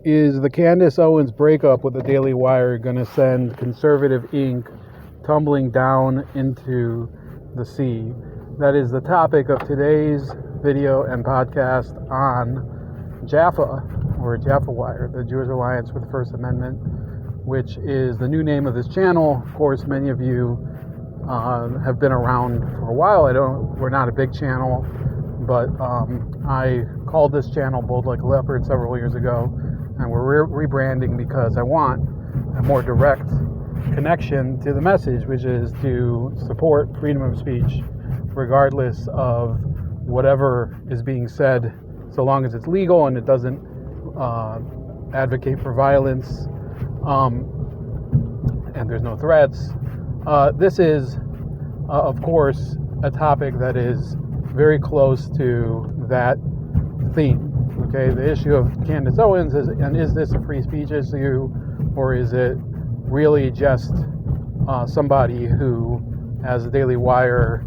Is the Candace Owens breakup with the Daily Wire going to send conservative ink tumbling down into the sea? That is the topic of today's video and podcast on JAFFA, or JAFFA Wire, the Jewish Alliance for the First Amendment, which is the new name of this channel. Of course, many of you have been around for a while. We're not a big channel, but I called this channel Bold Like a Leopard several years ago. And we're rebranding because I want a more direct connection to the message, which is to support freedom of speech, regardless of whatever is being said, so long as it's legal and it doesn't advocate for violence, and there's no threats. This is, of course, a topic that is very close to that theme. Okay, the issue of Candace Owens is this a free speech issue, or is it really just somebody who, as the Daily Wire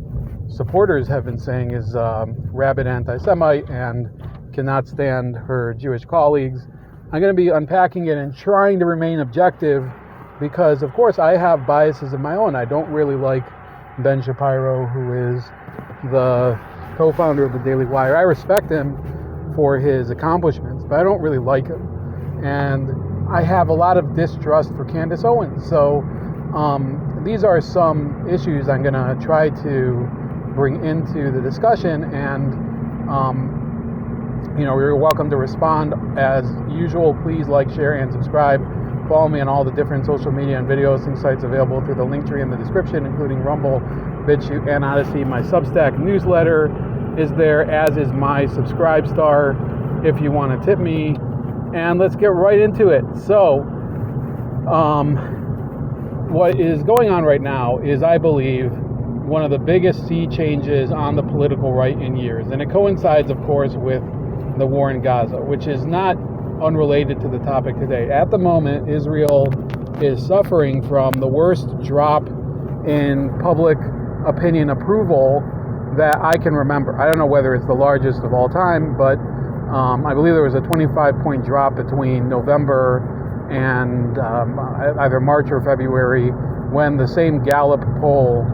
supporters have been saying, is rabid anti-Semite and cannot stand her Jewish colleagues? I'm going to be unpacking it and trying to remain objective because, of course, I have biases of my own. I don't really like Ben Shapiro, who is the co-founder of the Daily Wire. I respect him for his accomplishments, but I don't really like him. And I have a lot of distrust for Candace Owens. So these are some issues I'm going to try to bring into the discussion. And, you're welcome to respond. As usual, please like, share, and subscribe. Follow me on all the different social media and video hosting sites available through the link tree in the description, including Rumble, BitChute, and Odyssey. My Substack newsletter is there, as is my Subscribe Star, if you want to tip me. And let's get right into it. So, what is going on right now is, I believe, one of the biggest sea changes on the political right in years. And it coincides, of course, with the war in Gaza, which is not unrelated to the topic today. At the moment, Israel is suffering from the worst drop in public opinion approval that I can remember. I don't know whether it's the largest of all time, but I believe there was a 25-point drop between November and either March or February, when the same Gallup poll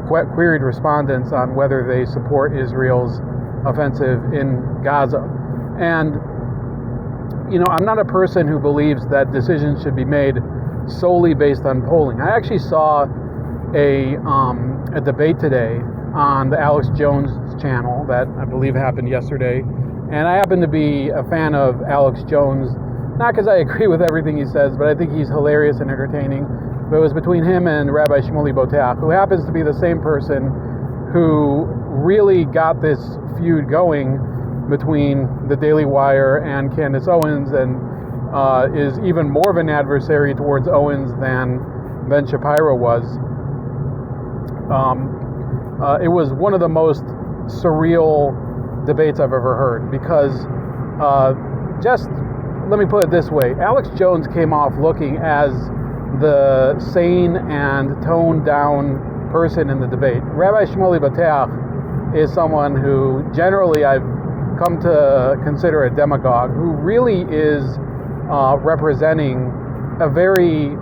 queried respondents on whether they support Israel's offensive in Gaza. And, I'm not a person who believes that decisions should be made solely based on polling. I actually saw a debate today on the Alex Jones channel that I believe happened yesterday, and I happen to be a fan of Alex Jones, not because I agree with everything he says, but I think he's hilarious and entertaining. But it was between him and Rabbi Shmuley Boteach, who happens to be the same person who really got this feud going between the Daily Wire and Candace Owens, and is even more of an adversary towards Owens than Ben Shapiro was. It was one of the most surreal debates I've ever heard, because just let me put it this way: Alex Jones came off looking as the sane and toned down person in the debate. Rabbi Shmuley Boteach is someone who generally I've come to consider a demagogue, who really is representing a very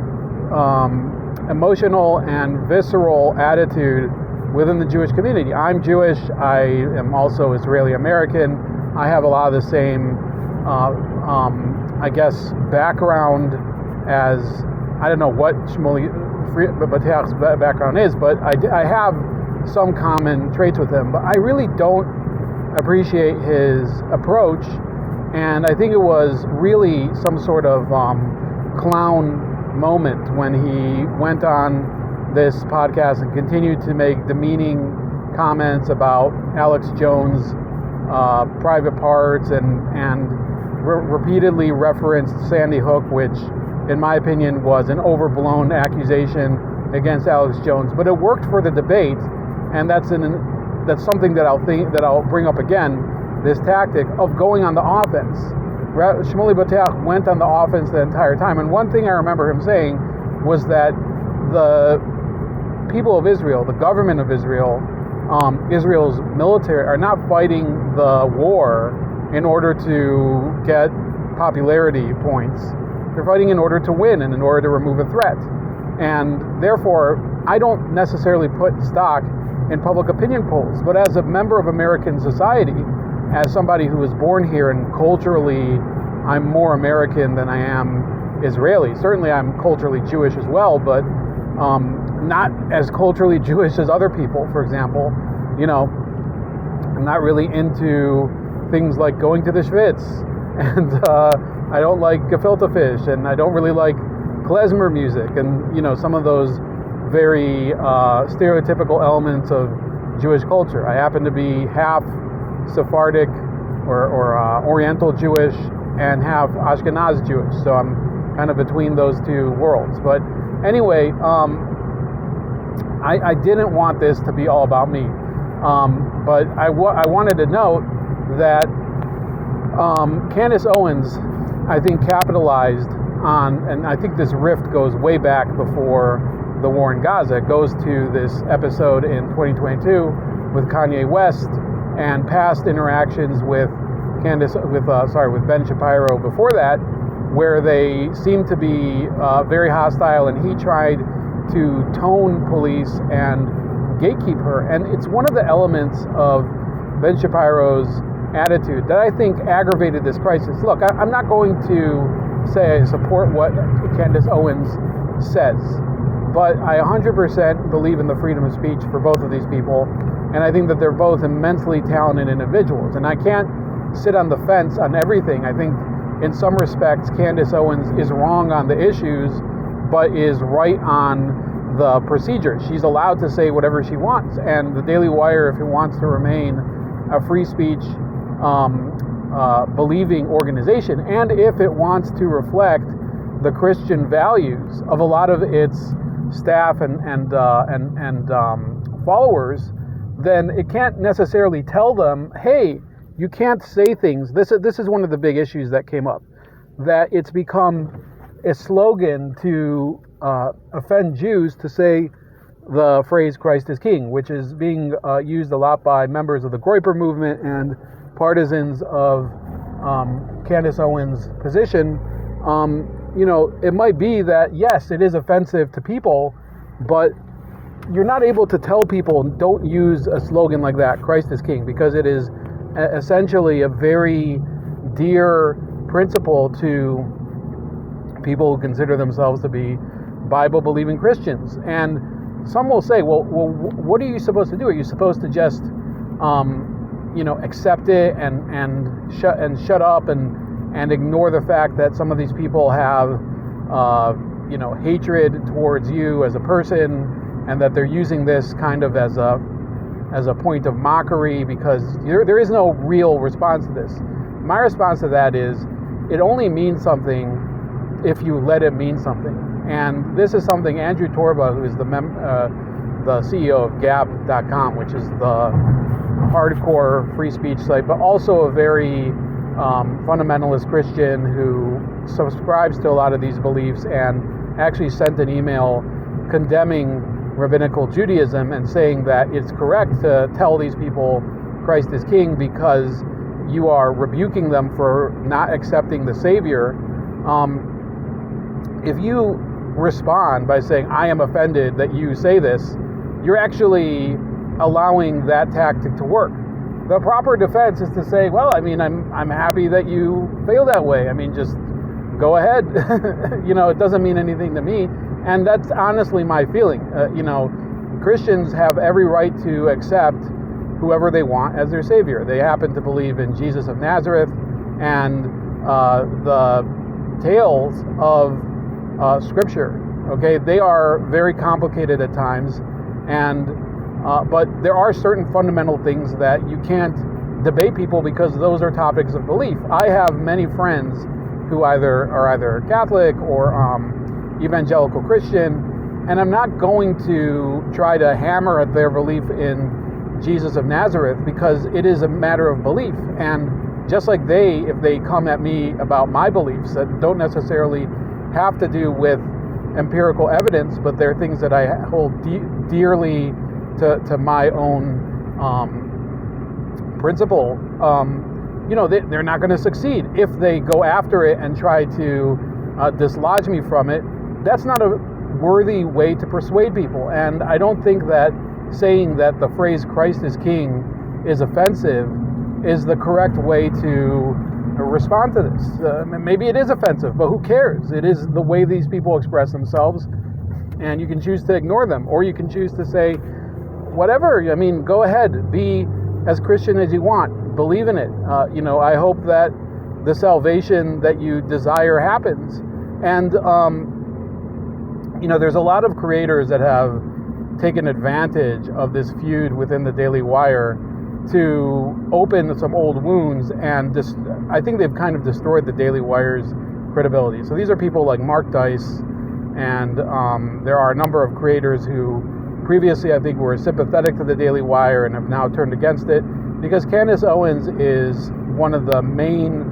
emotional and visceral attitude within the Jewish community. I'm Jewish. I am also Israeli American. I have a lot of the same, background as, I don't know what Shmuley Boteach's background is, but I have some common traits with him. But I really don't appreciate his approach, and I think it was really some sort of clown moment when he went on this podcast and continued to make demeaning comments about Alex Jones' private parts, and repeatedly referenced Sandy Hook, which in my opinion was an overblown accusation against Alex Jones. But it worked for the debate, and that's something that I'll bring up again, this tactic of going on the offense. Shmuley Boteach went on the offense the entire time, and one thing I remember him saying was that the people of Israel, the government of Israel, Israel's military are not fighting the war in order to get popularity points. They're fighting in order to win and in order to remove a threat. And therefore, I don't necessarily put stock in public opinion polls, but as a member of American society, as somebody who was born here and culturally I'm more American than I am Israeli. Certainly I'm culturally Jewish as well, but not as culturally Jewish as other people, for example. You know, I'm not really into things like going to the Schwitz, and I don't like gefilte fish, and I don't really like klezmer music, and, you know, some of those very stereotypical elements of Jewish culture. I happen to be half Sephardic or Oriental Jewish and half Ashkenaz Jewish, so I'm kind of between those two worlds. But anyway, I didn't want this to be all about me, but I wanted to note that Candace Owens, I think, capitalized on, and I think this rift goes way back before the war in Gaza. It goes to this episode in 2022 with Kanye West and past interactions with with Ben Shapiro before that, where they seemed to be very hostile, and he tried to tone police and gatekeep her. And it's one of the elements of Ben Shapiro's attitude that I think aggravated this crisis. Look, I'm not going to say I support what Candace Owens says, but I 100% believe in the freedom of speech for both of these people, and I think that they're both immensely talented individuals, and I can't sit on the fence on everything. I think in some respects Candace Owens is wrong on the issues, but is right on the procedure. She's allowed to say whatever she wants, and the Daily Wire, if it wants to remain a free speech believing organization, and if it wants to reflect the Christian values of a lot of its staff and followers, then it can't necessarily tell them, hey, you can't say things. This is one of the big issues that came up, that it's become a slogan to offend Jews to say the phrase Christ is King, which is being used a lot by members of the Groyper movement and partisans of Candace Owens' position. You know, it might be that, yes, it is offensive to people, but you're not able to tell people don't use a slogan like that, Christ is King, because it is essentially a very dear principle to people who consider themselves to be Bible-believing Christians. And some will say, well, what are you supposed to do? Are you supposed to just, accept it and shut up and ignore the fact that some of these people have, hatred towards you as a person, and that they're using this kind of as a point of mockery, because there is no real response to this. My response to that is, it only means something if you let it mean something. And this is something Andrew Torba, who is the CEO of Gab.com, which is the hardcore free speech site, but also a very fundamentalist Christian who subscribes to a lot of these beliefs, and actually sent an email condemning rabbinical Judaism and saying that it's correct to tell these people Christ is King because you are rebuking them for not accepting the Savior. If you respond by saying, I am offended that you say this, you're actually allowing that tactic to work. The proper defense is to say, well, I mean, I'm happy that you feel that way. I mean, just go ahead. It doesn't mean anything to me. And that's honestly my feeling. Christians have every right to accept whoever they want as their Savior. They happen to believe in Jesus of Nazareth, and the tales of Scripture. Okay, they are very complicated at times, and but there are certain fundamental things that you can't debate people, because those are topics of belief. I have many friends who are either Catholic or evangelical Christian, and I'm not going to try to hammer at their belief in Jesus of Nazareth, because it is a matter of belief. And just like if they come at me about my beliefs that don't necessarily have to do with empirical evidence, but they're things that I hold dearly to my own principle, they're not going to succeed. If they go after it and try to dislodge me from it, that's not a worthy way to persuade people. And I don't think that saying that the phrase Christ is King is offensive is the correct way to respond to this. Maybe it is offensive, but who cares? It is the way these people express themselves, and you can choose to ignore them, or you can choose to say, whatever, go ahead, be as Christian as you want, believe in it. I hope that the salvation that you desire happens. And, there's a lot of creators that have taken advantage of this feud within the Daily Wire to open some old wounds, and I think they've kind of destroyed the Daily Wire's credibility. So these are people like Mark Dice, and there are a number of creators who previously I think were sympathetic to the Daily Wire and have now turned against it, because Candace Owens is one of the main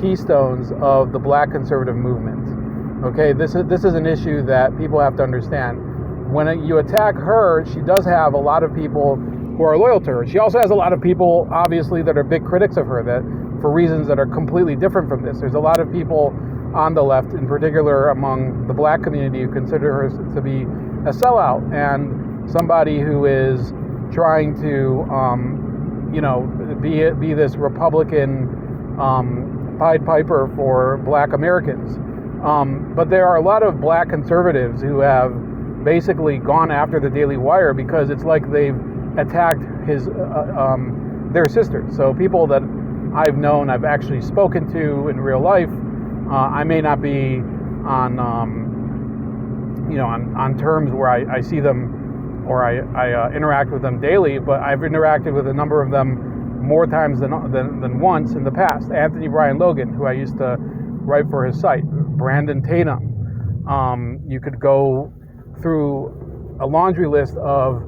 keystones of the Black conservative movement. Okay, this is an issue that people have to understand. When you attack her, she does have a lot of people who are loyal to her. She also has a lot of people, obviously, that are big critics of her, that for reasons that are completely different from this. There's a lot of people on the left, in particular among the Black community, who consider her to be a sellout and somebody who is trying to, be this Republican Pied Piper for Black Americans. But there are a lot of Black conservatives who have basically gone after the Daily Wire because it's like they've attacked their sisters. So people that I've known, I've actually spoken to in real life. I may not be on terms where I see them or I interact with them daily, but I've interacted with a number of them more times than once in the past. Anthony Brian Logan, who I used to write for his site, Brandon Tatum. You could go through a laundry list of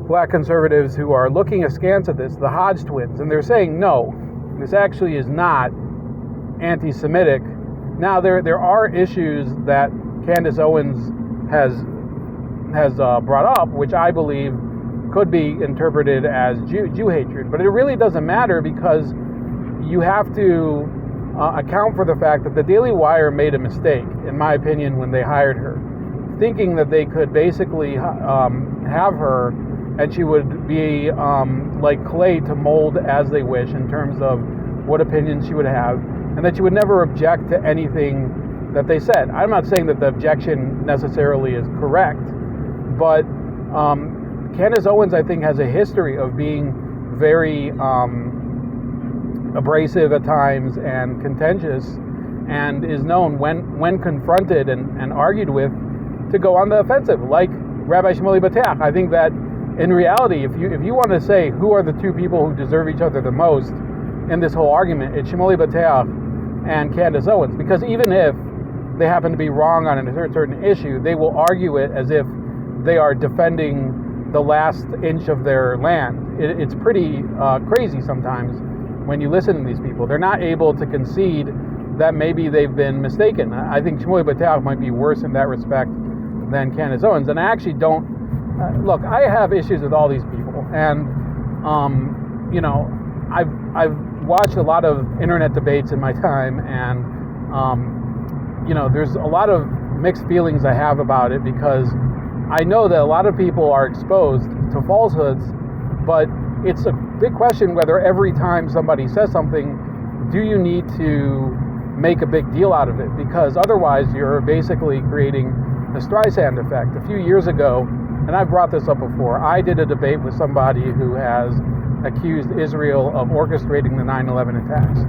Black conservatives who are looking askance at this, the Hodge twins, and they're saying, no, this actually is not anti-Semitic. Now, there are issues that Candace Owens has brought up, which I believe could be interpreted as Jew hatred, but it really doesn't matter, because you have to account for the fact that the Daily Wire made a mistake, in my opinion, when they hired her, thinking that they could basically have her and she would be like clay to mold as they wish in terms of what opinions she would have, and that she would never object to anything that they said. I'm not saying that the objection necessarily is correct, but Candace Owens, I think, has a history of being very abrasive at times and contentious, and is known when confronted and argued with to go on the offensive, like Rabbi Shmuley Bateach. I think that in reality, if you want to say who are the two people who deserve each other the most in this whole argument, it's Shmuley Bateach and Candace Owens, because even if they happen to be wrong on a certain issue, they will argue it as if they are defending the last inch of their land. It's pretty crazy sometimes when you listen to these people. They're not able to concede that maybe they've been mistaken. I think Shmuley Bateach might be worse in that respect than Candace Owens. And I actually don't, look, I have issues with all these people. And, I've watched a lot of internet debates in my time, and, there's a lot of mixed feelings I have about it, because I know that a lot of people are exposed to falsehoods, but it's a big question whether every time somebody says something, do you need to make a big deal out of it? Because otherwise you're basically creating the Streisand effect. A few years ago, and I've brought this up before, I did a debate with somebody who has accused Israel of orchestrating the 9/11 attacks.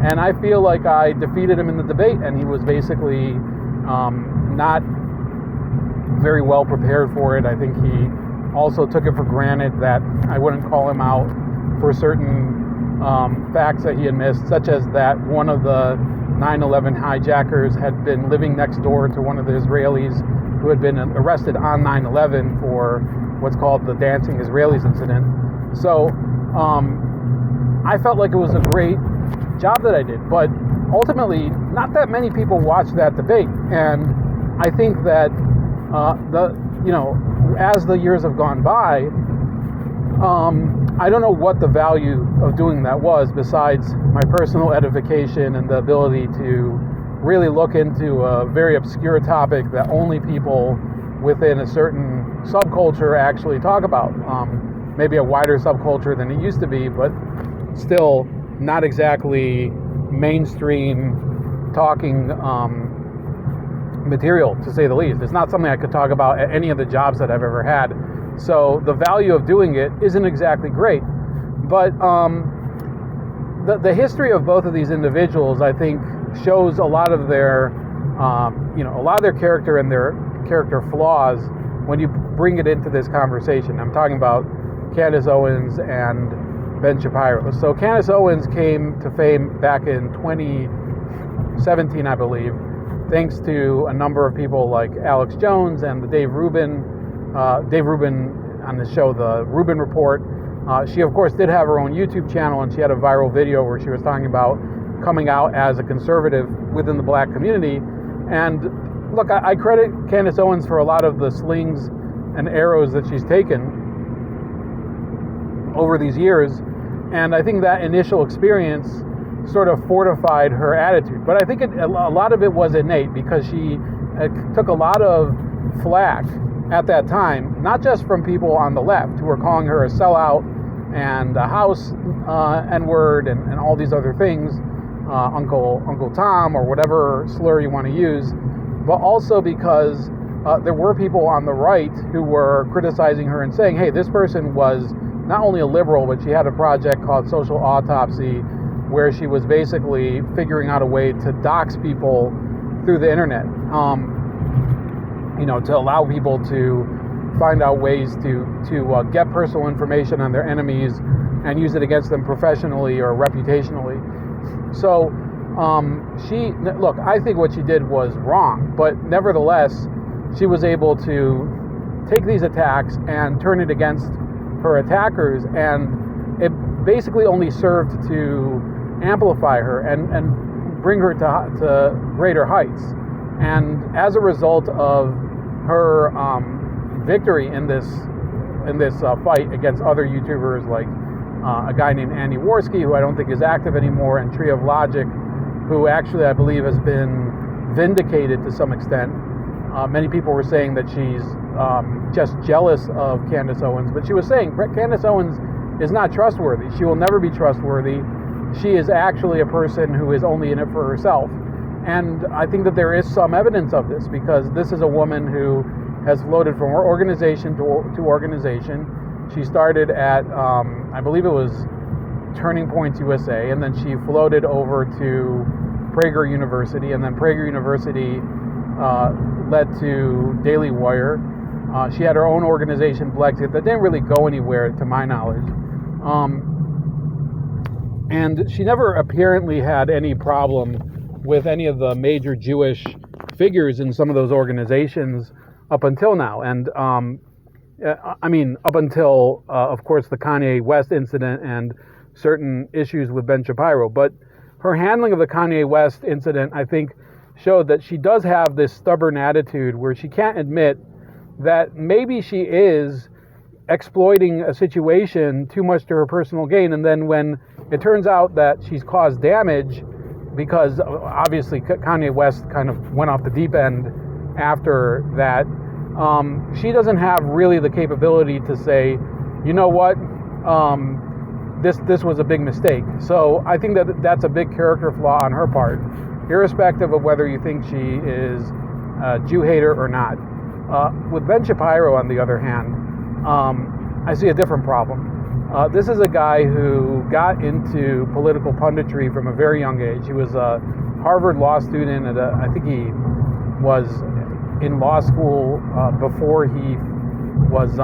And I feel like I defeated him in the debate, and he was basically not very well prepared for it. I think he also took it for granted that I wouldn't call him out for certain facts that he had missed, such as that one of the 9/11 hijackers had been living next door to one of the Israelis who had been arrested on 9/11 for what's called the Dancing Israelis incident. So I felt like it was a great job that I did, but ultimately not that many people watched that debate, and I think that as the years have gone by, I don't know what the value of doing that was, besides my personal edification and the ability to really look into a very obscure topic that only people within a certain subculture actually talk about. Maybe a wider subculture than it used to be, but still not exactly mainstream talking material, to say the least. It's not something I could talk about at any of the jobs that I've ever had. So the value of doing it isn't exactly great. But the history of both of these individuals, I think, shows a lot of their, a lot of their character and their character flaws when you bring it into this conversation. I'm talking about Candace Owens and Ben Shapiro. So Candace Owens came to fame back in 2017, I believe, thanks to a number of people like Alex Jones and the Dave Rubin on the show, The Rubin Report. She, of course, did have her own YouTube channel, and she had a viral video where she was talking about coming out as a conservative within the black community. And look, I credit Candace Owens for a lot of the slings and arrows that she's taken over these years. And I think that initial experience sort of fortified her attitude. But I think a lot of it was innate, because she took a lot of flack at that time, not just from people on the left who were calling her a sellout and a house N-word and all these other things, Uncle Tom, or whatever slur you want to use, but also because there were people on the right who were criticizing her and saying, hey, this person was not only a liberal, but she had a project called Social Autopsy, where she was basically figuring out a way to dox people through the internet, to allow people to find out ways to get personal information on their enemies and use it against them professionally or reputationally. So I think what she did was wrong, but nevertheless, she was able to take these attacks and turn it against her attackers, and it basically only served to amplify her and bring her to greater heights. And as a result of her victory in this fight against other YouTubers like a guy named Andy Worski, who I don't think is active anymore, and Tree of Logic, who actually I believe has been vindicated to some extent. Many people were saying that she's just jealous of Candace Owens, but she was saying Candace Owens is not trustworthy. She will never be trustworthy. She is actually a person who is only in it for herself. And I think that there is some evidence of this, because this is a woman who has floated from organization to organization. She started at, I believe it was Turning Points USA, and then she floated over to Prager University, and then Prager University led to Daily Wire. She had her own organization, Blexit, that didn't really go anywhere, to my knowledge. And she never apparently had any problem with any of the major Jewish figures in some of those organizations up until now. And up until, of course, the Kanye West incident and certain issues with Ben Shapiro. But her handling of the Kanye West incident, I think, showed that she does have this stubborn attitude where she can't admit that maybe she is exploiting a situation too much to her personal gain. And then when it turns out that she's caused damage, because obviously Kanye West kind of went off the deep end after that, she doesn't have really the capability to say, you know what, this was a big mistake. So I think that that's a big character flaw on her part, irrespective of whether you think she is a Jew hater or not. With Ben Shapiro, on the other hand, I see a different problem. This is a guy who got into political punditry from a very young age. He was a Harvard law student, and I think he was in law school before he was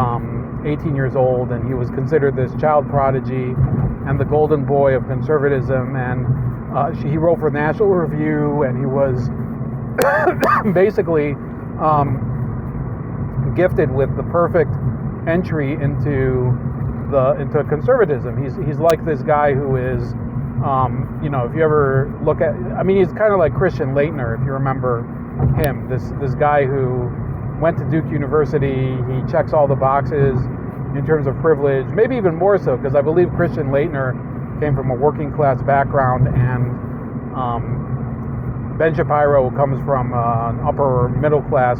18 years old, and he was considered this child prodigy and the golden boy of conservatism. And he wrote for National Review, and he was basically gifted with the perfect entry into conservatism. He's like this guy who is, if you ever look at, he's kind of like Christian Laettner, if you remember him. This guy who went to Duke University. He checks all the boxes. in terms of privilege, maybe even more so, because I believe Christian Leitner came from a working class background, and Ben Shapiro comes from an upper middle class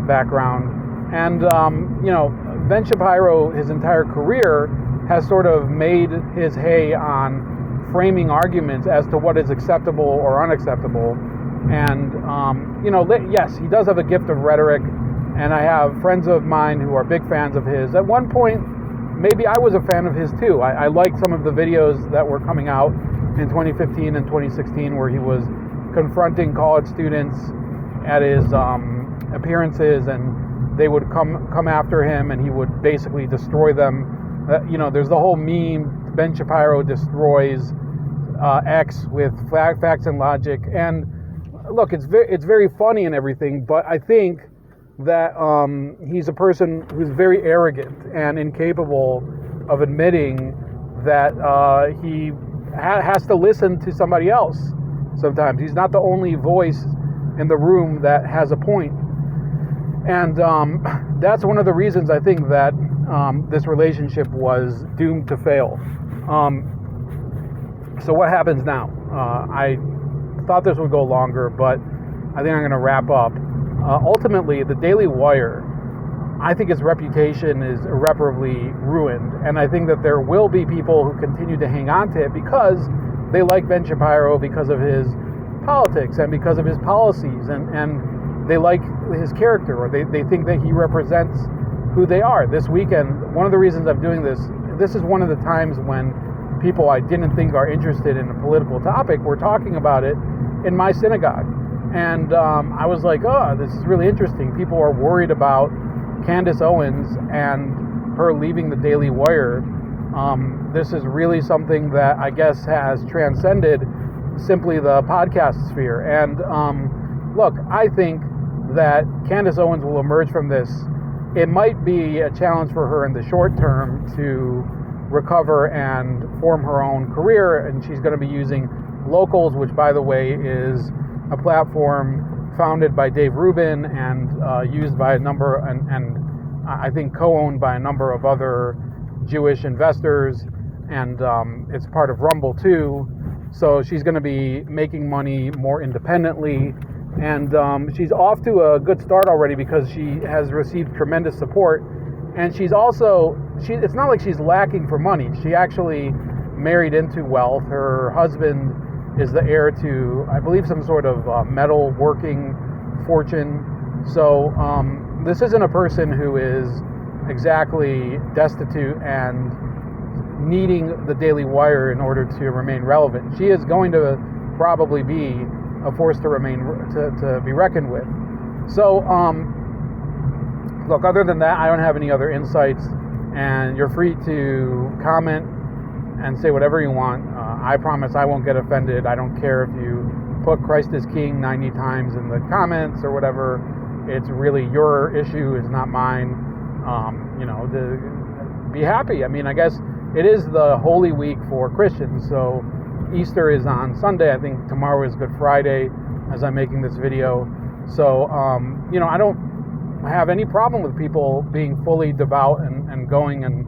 background. And, Ben Shapiro, his entire career, has sort of made his hay on framing arguments as to what is acceptable or unacceptable. And, yes, he does have a gift of rhetoric, and I have friends of mine who are big fans of his. At one point, maybe I was a fan of his too. I liked some of the videos that were coming out in 2015 and 2016 where he was confronting college students at his appearances, and they would come after him, and he would basically destroy them. There's the whole meme, Ben Shapiro destroys X with facts and logic. And look, it's very funny and everything, but I think that he's a person who's very arrogant and incapable of admitting that he has to listen to somebody else sometimes. He's not the only voice in the room that has a point. And that's one of the reasons I think that this relationship was doomed to fail. So what happens now? I thought this would go longer, but I think I'm going to wrap up. Ultimately, the Daily Wire, I think its reputation is irreparably ruined. And I think that there will be people who continue to hang on to it because they like Ben Shapiro because of his politics and because of his policies, and they like his character, or they think that he represents who they are. This weekend, one of the reasons I'm doing this is one of the times when people I didn't think are interested in a political topic were talking about it in my synagogue. And I was like, oh, this is really interesting. People are worried about Candace Owens and her leaving the Daily Wire. This is really something that I guess has transcended simply the podcast sphere. And look, I think that Candace Owens will emerge from this. It might be a challenge for her in the short term to recover and form her own career, and she's going to be using Locals, which, by the way, is a platform founded by Dave Rubin and used by a number, and I think co-owned by a number of other Jewish investors, and it's part of Rumble too. So she's going to be making money more independently, and she's off to a good start already because she has received tremendous support. And she's also, it's not like she's lacking for money. She actually married into wealth. Her husband is the heir to, I believe, some sort of metal working fortune. So this isn't a person who is exactly destitute and needing the Daily Wire in order to remain relevant. She is going to probably be a force to be reckoned with. So look, other than that, I don't have any other insights, and you're free to comment and say whatever you want. I promise I won't get offended. I don't care if you put Christ is King 90 times in the comments or whatever. It's really your issue, it's not mine. Be happy. I mean, I guess it is the Holy Week for Christians, so Easter is on Sunday. I think tomorrow is Good Friday as I'm making this video. So, I don't have any problem with people being fully devout and going and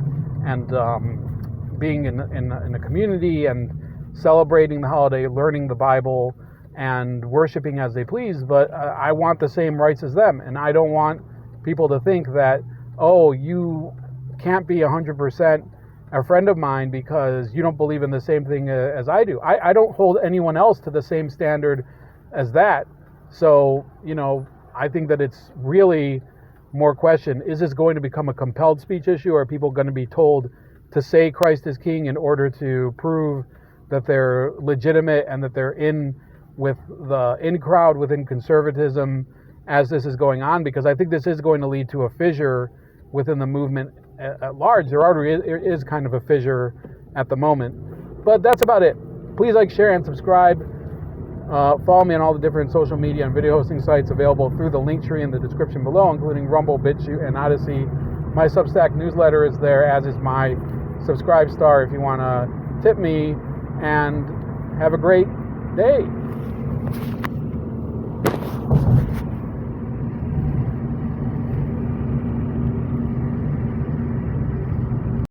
being in a community and celebrating the holiday, learning the Bible, and worshiping as they please. But I want the same rights as them, and I don't want people to think that, oh, you can't be 100% a friend of mine because you don't believe in the same thing as I do. I don't hold anyone else to the same standard as that. So, I think that it's really more question, is this going to become a compelled speech issue, or are people going to be told to say Christ is King in order to prove that they're legitimate and that they're in with the in crowd within conservatism as this is going on? Because I think this is going to lead to a fissure within the movement at large. There already is kind of a fissure at the moment. But that's about it. Please like, share, and subscribe. Follow me on all the different social media and video hosting sites available through the link tree in the description below, including Rumble, BitChute, and Odyssey. My Substack newsletter is there, as is my Subscribe Star if you want to tip me. And have a great day.